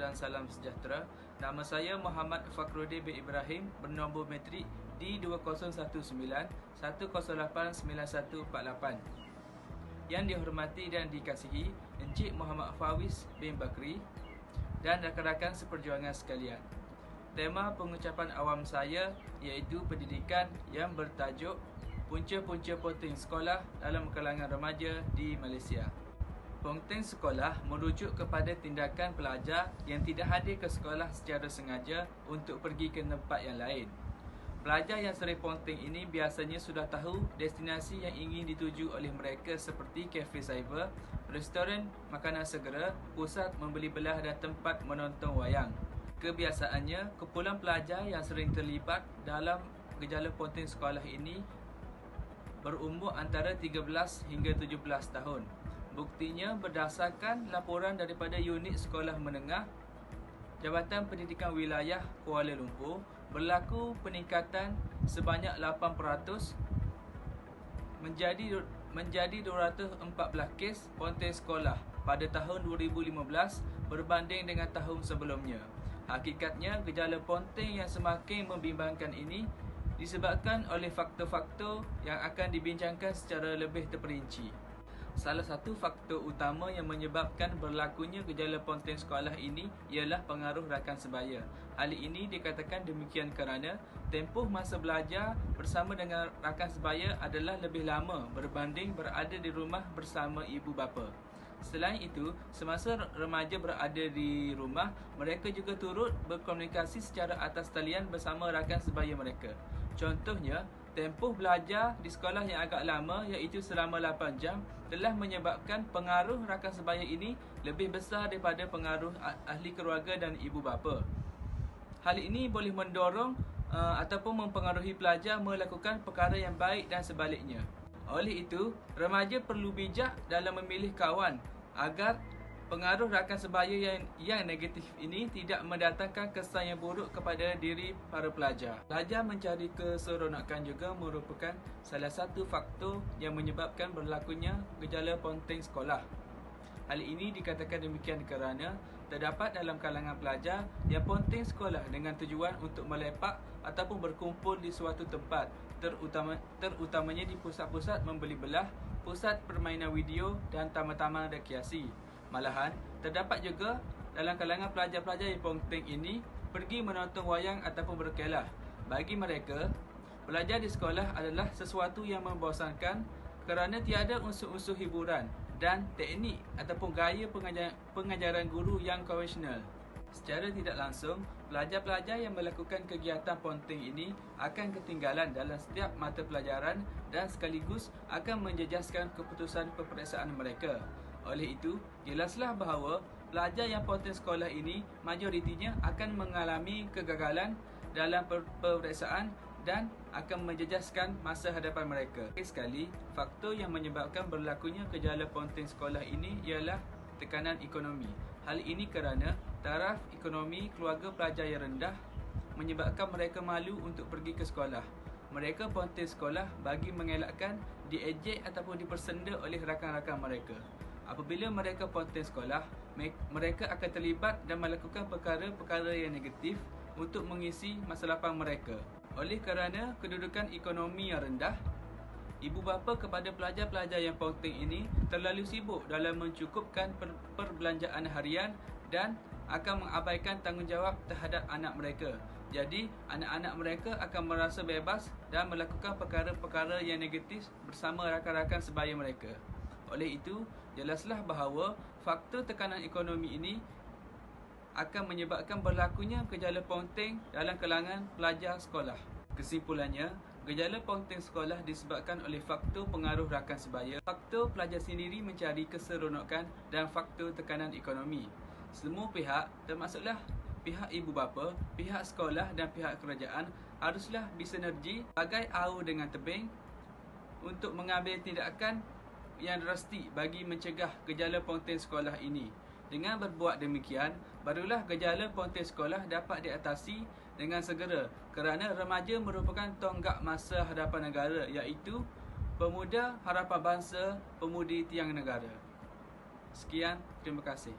dan salam sejahtera. Nama saya Muhammad Fakhruddin bin Ibrahim, bernombor metrik D20191089148. Yang dihormati dan dikasihi Encik Muhammad Fawis bin Bakri dan rakan-rakan seperjuangan sekalian. Tema pengucapan awam saya iaitu pendidikan yang bertajuk Punca-punca Ponteng Sekolah dalam kalangan remaja di Malaysia. Ponteng sekolah merujuk kepada tindakan pelajar yang tidak hadir ke sekolah secara sengaja untuk pergi ke tempat yang lain. Pelajar yang sering ponteng ini biasanya sudah tahu destinasi yang ingin dituju oleh mereka seperti kafe cyber, restoran makanan segera, pusat membeli belah dan tempat menonton wayang. Kebiasaannya, kumpulan pelajar yang sering terlibat dalam gejala ponteng sekolah ini berumur antara 13 hingga 17 tahun. Buktinya berdasarkan laporan daripada unit sekolah menengah Jabatan Pendidikan Wilayah Kuala Lumpur, berlaku peningkatan sebanyak 8% menjadi 214 kes ponteng sekolah pada tahun 2015 berbanding dengan tahun sebelumnya. Hakikatnya, gejala ponteng yang semakin membimbangkan ini disebabkan oleh faktor-faktor yang akan dibincangkan secara lebih terperinci. Salah satu faktor utama yang menyebabkan berlakunya gejala ponteng sekolah ini ialah pengaruh rakan sebaya. Hal ini dikatakan demikian kerana tempoh masa belajar bersama dengan rakan sebaya adalah lebih lama berbanding berada di rumah bersama ibu bapa. Selain itu, semasa remaja berada di rumah, mereka juga turut berkomunikasi secara atas talian bersama rakan sebaya mereka. Contohnya, tempoh belajar di sekolah yang agak lama iaitu selama 8 jam telah menyebabkan pengaruh rakan sebaya ini lebih besar daripada pengaruh ahli keluarga dan ibu bapa. Hal ini boleh mendorong ataupun mempengaruhi pelajar melakukan perkara yang baik dan sebaliknya. Oleh itu, remaja perlu bijak dalam memilih kawan agar pengaruh rakan sebaya yang negatif ini tidak mendatangkan kesan yang buruk kepada diri para pelajar. Pelajar mencari keseronokan juga merupakan salah satu faktor yang menyebabkan berlakunya gejala ponteng sekolah. Hal ini dikatakan demikian kerana terdapat dalam kalangan pelajar yang ponteng sekolah dengan tujuan untuk melepak ataupun berkumpul di suatu tempat, terutamanya di pusat-pusat membeli belah, pusat permainan video dan taman-taman rekreasi. Malahan, terdapat juga dalam kalangan pelajar-pelajar yang ponteng ini pergi menonton wayang ataupun berkelah. Bagi mereka, belajar di sekolah adalah sesuatu yang membosankan kerana tiada unsur-unsur hiburan dan teknik ataupun gaya pengajaran guru yang konvensional. Secara tidak langsung, pelajar-pelajar yang melakukan kegiatan ponteng ini akan ketinggalan dalam setiap mata pelajaran dan sekaligus akan menjejaskan keputusan peperiksaan mereka. Oleh itu, jelaslah bahawa pelajar yang ponteng sekolah ini majoritinya akan mengalami kegagalan dalam peperiksaan dan akan menjejaskan masa hadapan mereka. Sekali, faktor yang menyebabkan berlakunya gejala ponteng sekolah ini ialah tekanan ekonomi. Hal ini kerana taraf ekonomi keluarga pelajar yang rendah menyebabkan mereka malu untuk pergi ke sekolah. Mereka ponteng sekolah bagi mengelakkan diejek ataupun dipersenda oleh rakan-rakan mereka. Apabila mereka ponteng sekolah, mereka akan terlibat dan melakukan perkara-perkara yang negatif untuk mengisi masa lapang mereka. Oleh kerana kedudukan ekonomi yang rendah, ibu bapa kepada pelajar-pelajar yang ponteng ini terlalu sibuk dalam mencukupkan perbelanjaan harian dan akan mengabaikan tanggungjawab terhadap anak mereka. Jadi, anak-anak mereka akan merasa bebas dan melakukan perkara-perkara yang negatif bersama rakan-rakan sebaya mereka. Oleh itu, jelaslah bahawa faktor tekanan ekonomi ini akan menyebabkan berlakunya gejala ponteng dalam kalangan pelajar sekolah. Kesimpulannya, gejala ponteng sekolah disebabkan oleh faktor pengaruh rakan sebaya, faktor pelajar sendiri mencari keseronokan dan faktor tekanan ekonomi. Semua pihak, termasuklah pihak ibu bapa, pihak sekolah dan pihak kerajaan haruslah bersinergi bagai au dengan tebing untuk mengambil tindakan yang drastik bagi mencegah gejala ponteng sekolah ini. Dengan berbuat demikian, barulah gejala ponteng sekolah dapat diatasi dengan segera kerana remaja merupakan tonggak masa hadapan negara iaitu pemuda harapan bangsa, pemudi tiang negara. Sekian, terima kasih.